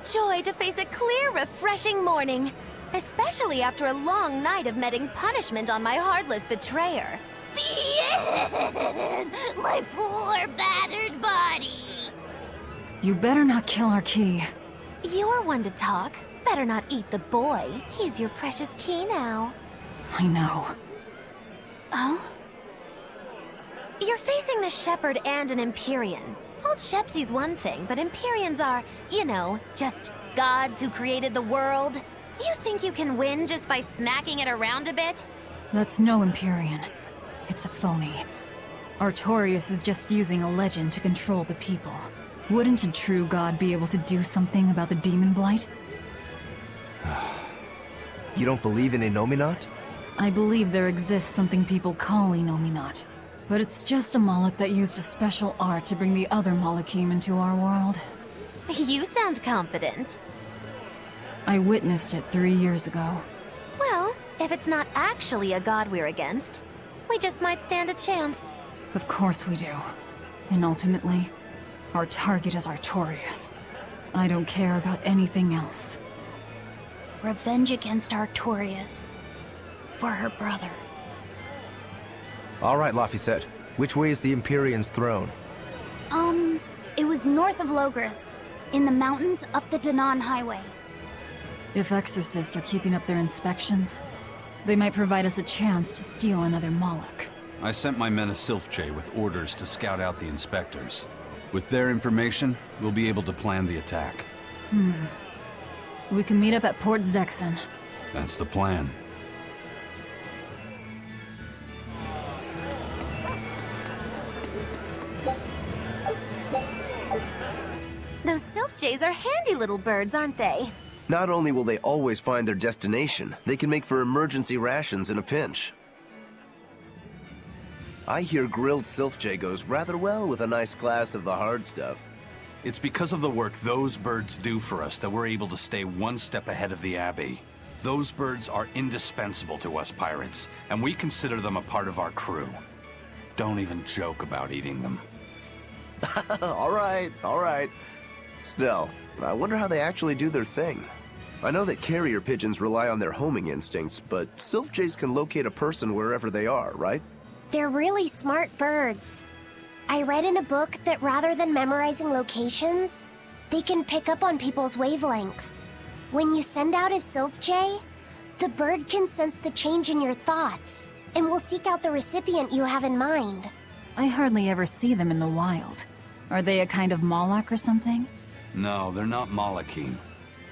Joy to face a clear, refreshing morning. Especially after a long night of meting punishment on my heartless betrayer. My poor, battered body. You better not kill our key. You're one to talk. Better not eat the boy. He's your precious key now. I know. Oh? You're facing the Shepherd and an Empyrean. Old Shepsy's one thing, but Empyreans are, you know, just gods who created the world. You think you can win just by smacking it around a bit? That's no Empyrean. It's a phony. Artorias is just using a legend to control the people. Wouldn't a true god be able to do something about the demon blight? You don't believe in Innominat? I believe there exists something people call Innominat. But it's just a Moloch that used a special art to bring the other Molochim into our world. You sound confident. I witnessed it 3 years ago. Well, if it's not actually a god we're against, we just might stand a chance. Of course we do. And ultimately, our target is Artorias. I don't care about anything else. Revenge against Artorias. For her brother. All right, Laphicet. Which way is the Empyrean's throne? It was north of Logris, in the mountains up the Danan Highway. If exorcists are keeping up their inspections, they might provide us a chance to steal another Moloch. I sent my men to Silfjay with orders to scout out the inspectors. With their information, we'll be able to plan the attack. We can meet up at Port Zexen. That's the plan. Those Silfjays are handy little birds, aren't they? Not only will they always find their destination, they can make for emergency rations in a pinch. I hear grilled Silfjay goes rather well with a nice glass of the hard stuff. It's because of the work those birds do for us that we're able to stay one step ahead of the Abbey. Those birds are indispensable to us pirates, and we consider them a part of our crew. Don't even joke about eating them. All right. Still, I wonder how they actually do their thing. I know that carrier pigeons rely on their homing instincts, but Silfjays can locate a person wherever they are, right? They're really smart birds. I read in a book that rather than memorizing locations, they can pick up on people's wavelengths. When you send out a Silfjay, the bird can sense the change in your thoughts and will seek out the recipient you have in mind. I hardly ever see them in the wild. Are they a kind of Moloch or something? No, they're not Molochim.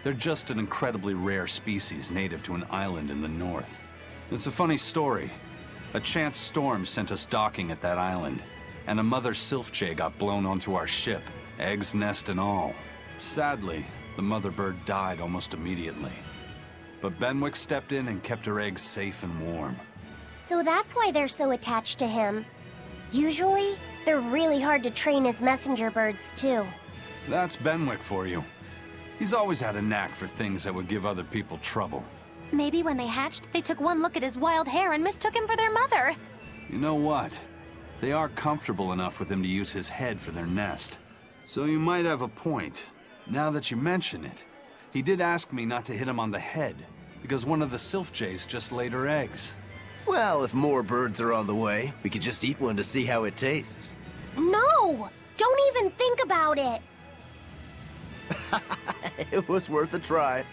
They're just an incredibly rare species native to an island in the north. It's a funny story. A chance storm sent us docking at that island, and a mother Silfjay got blown onto our ship, eggs, nest, and all. Sadly, the mother bird died almost immediately. But Benwick stepped in and kept her eggs safe and warm. So that's why they're so attached to him. Usually, they're really hard to train as messenger birds, too. That's Benwick for you. He's always had a knack for things that would give other people trouble. Maybe when they hatched, they took one look at his wild hair and mistook him for their mother. You know what? They are comfortable enough with him to use his head for their nest. So you might have a point. Now that you mention it, he did ask me not to hit him on the head, because one of the Silfjays just laid her eggs. Well, if more birds are on the way, we could just eat one to see how it tastes. No! Don't even think about it! It was worth a try.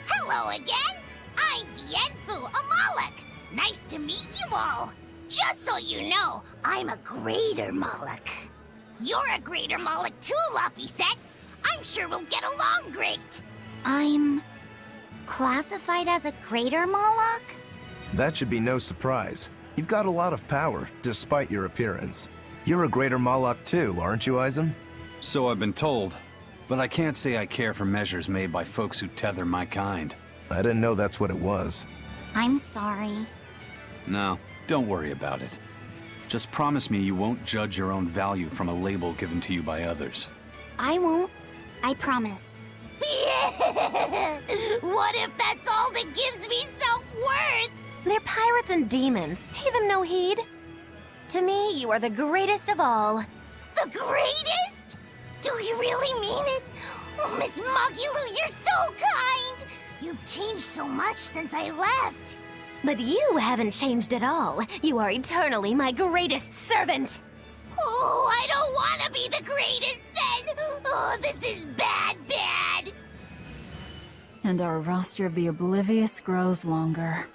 Hello again! I'm Bienfu, a Moloch! Nice to meet you all! Just so you know, I'm a greater Moloch. You're a greater Moloch too, Laphicet! I'm sure we'll get along great! I'm classified as a greater Moloch? That should be no surprise. You've got a lot of power, despite your appearance. You're a greater Moloch too, aren't you, Eisen? So I've been told, but I can't say I care for measures made by folks who tether my kind. I didn't know that's what it was. I'm sorry. No, don't worry about it. Just promise me you won't judge your own value from a label given to you by others. I won't. I promise. What if that's all that gives me self-worth? They're pirates and demons. Pay them no heed. To me, you are the greatest of all. The greatest? Do you really mean it? Oh, Miss Magilou, you're so kind! You've changed so much since I left. But you haven't changed at all. You are eternally my greatest servant. Oh, I don't want to be the greatest then! Oh, this is bad. And our roster of the oblivious grows longer.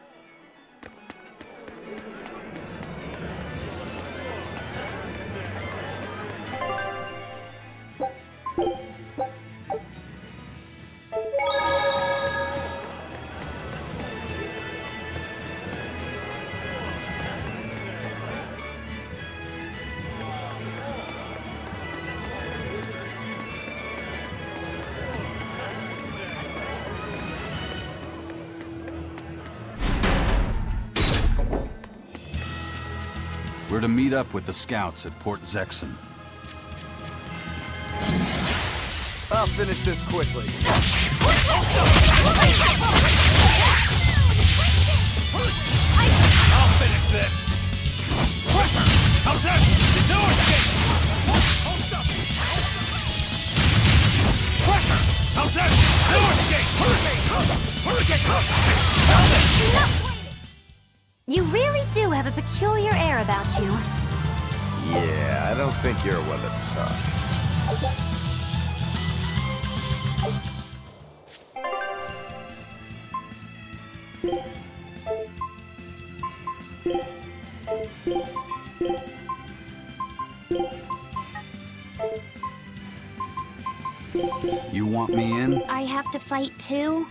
We're to meet up with the scouts at Port Zexon. I'll finish this quickly. I'll finish this! How's that? No escape! Hold up! Pressure! How's that? No escape! Hurricane! You really do have a peculiar air about you. Yeah, I don't think you're one to talk. You want me in? I have to fight too?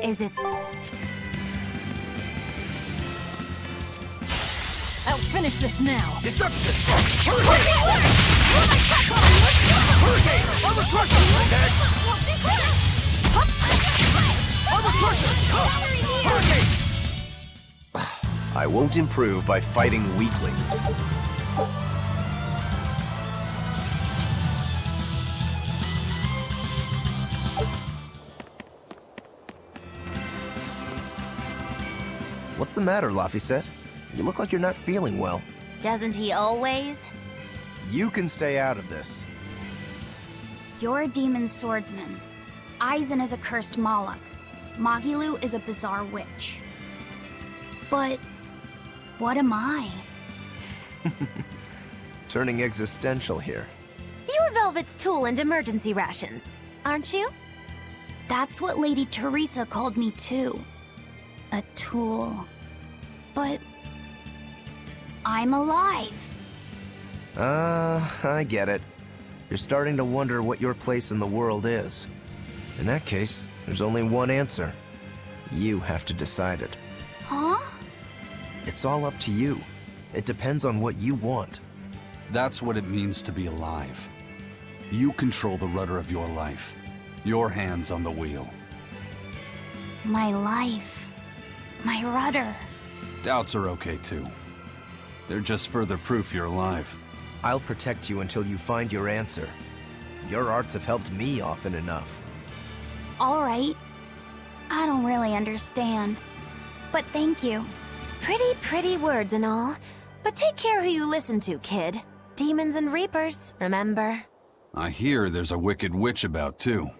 Is it? I'll finish this now. Deception! Hurricane! Hurricane! Armor crusher! Attack! Armor crusher! Hurricane! I won't improve by fighting weaklings. What's the matter, Laphicet? You look like you're not feeling well. Doesn't he always? You can stay out of this. You're a demon swordsman. Aizen is a cursed Moloch. Magilou is a bizarre witch. But what am I? Turning existential here. You're Velvet's tool and emergency rations, aren't you? That's what Lady Teresa called me too. A tool. But I'm alive. I get it. You're starting to wonder what your place in the world is. In that case, there's only one answer. You have to decide it. Huh? It's all up to you. It depends on what you want. That's what it means to be alive. You control the rudder of your life. Your hands on the wheel. My life. My rudder. Doubts are okay too. They're just further proof you're alive. I'll protect you until you find your answer. Your arts have helped me often enough. All right. I don't really understand. But thank you. Pretty words and all. But take care who you listen to, kid. Demons and reapers, remember? I hear there's a wicked witch about too.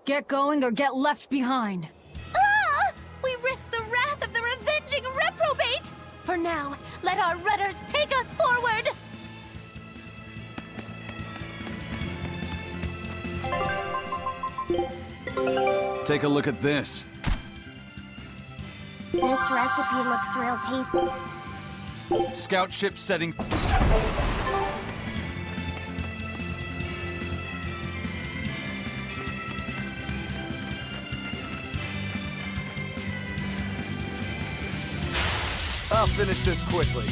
Get going or get left behind. Ah! We risk the wrath of the revenging reprobate! For now, let our rudders take us forward! Take a look at this. This recipe looks real tasty. Scout ship setting. I'll finish this quickly.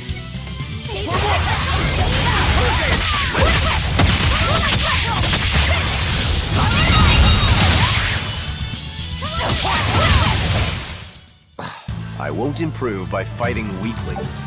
I won't improve by fighting weaklings.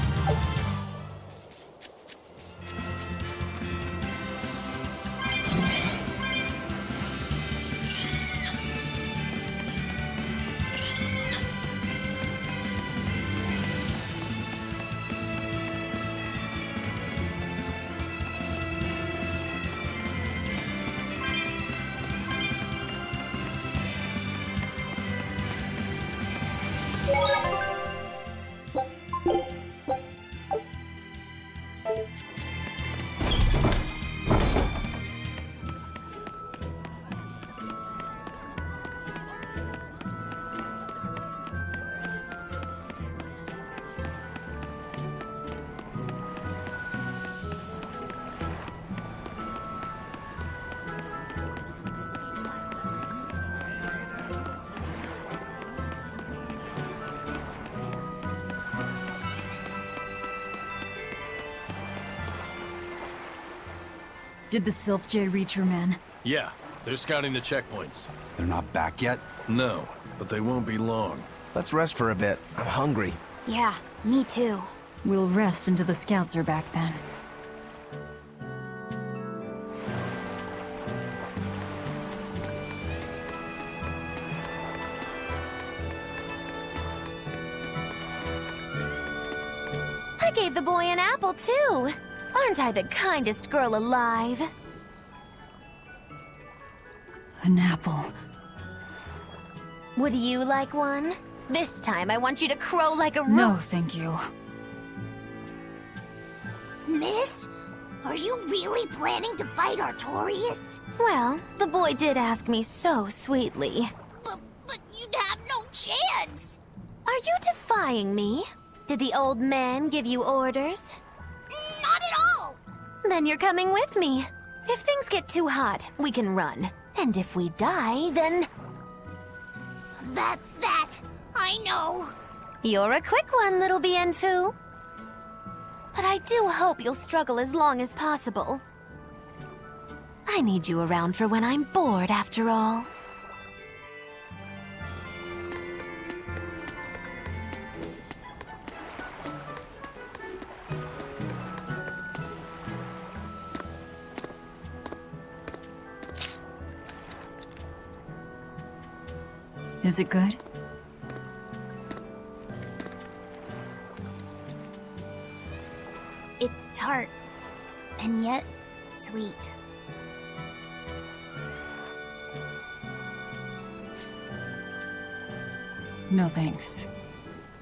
Did the Sylph J reach your men? Yeah, they're scouting the checkpoints. They're not back yet? No, but they won't be long. Let's rest for a bit. I'm hungry. Yeah, me too. We'll rest until the scouts are back then. I gave the boy an apple, too. Aren't I the kindest girl alive? An apple. Would you like one? This time I want you to crow like a No, thank you. Miss, are you really planning to fight Artorias? Well, the boy did ask me so sweetly. But you'd have no chance. Are you defying me? Did the old man give you orders? Not at all. Then you're coming with me. If things get too hot, we can run. And if we die, then... That's that. I know. You're a quick one, little Bienfu. But I do hope you'll struggle as long as possible. I need you around for when I'm bored, after all. Is it good? It's tart, and yet sweet. No thanks.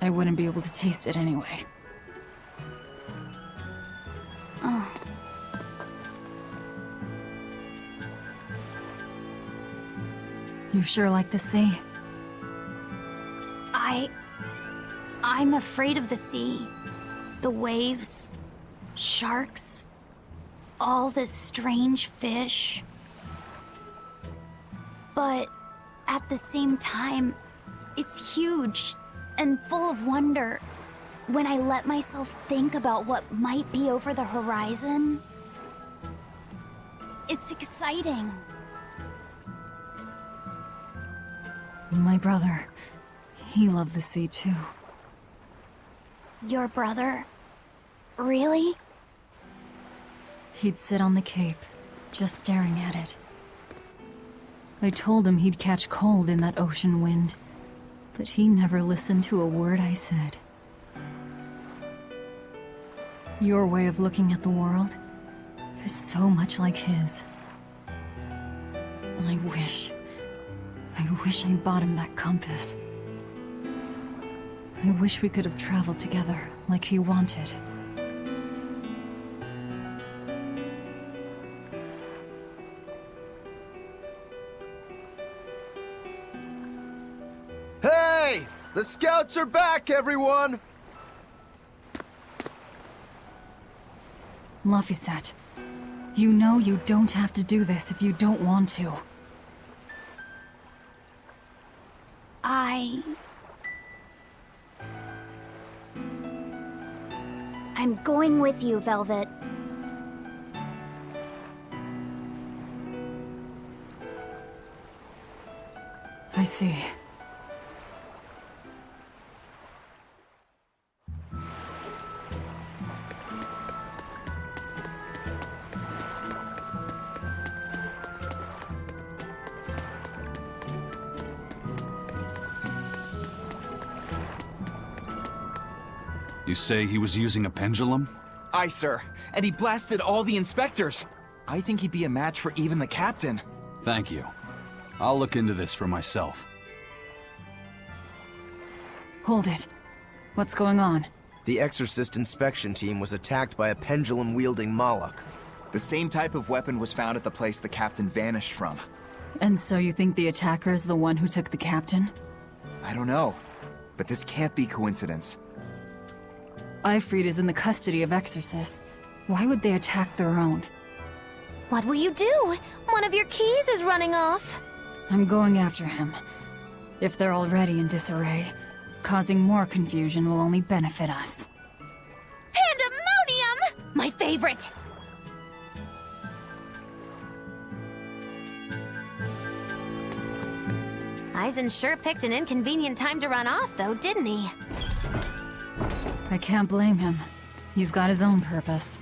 I wouldn't be able to taste it anyway. Oh. You sure like the sea? I'm afraid of the sea. The waves, sharks, all the strange fish. But at the same time, it's huge and full of wonder. When I let myself think about what might be over the horizon, it's exciting. My brother, he loved the sea too. Your brother? Really? He'd sit on the cape, just staring at it. I told him he'd catch cold in that ocean wind, but he never listened to a word I said. Your way of looking at the world is so much like his. I wish I'd bought him that compass. I wish we could have traveled together like he wanted. Hey! The scouts are back, everyone! Laphicet, you know you don't have to do this if you don't want to. I'm going with you, Velvet. I see. You say he was using a pendulum? Aye, sir. And he blasted all the inspectors. I think he'd be a match for even the captain. Thank you. I'll look into this for myself. Hold it. What's going on? The Exorcist inspection team was attacked by a pendulum-wielding Moloch. The same type of weapon was found at the place the captain vanished from. And so you think the attacker's the one who took the captain? I don't know. But this can't be coincidence. Ifrit is in the custody of exorcists. Why would they attack their own? What will you do? One of your keys is running off. I'm going after him. If they're already in disarray, causing more confusion will only benefit us. Pandemonium! My favorite! Eisen sure picked an inconvenient time to run off, though, didn't he? I can't blame him. He's got his own purpose.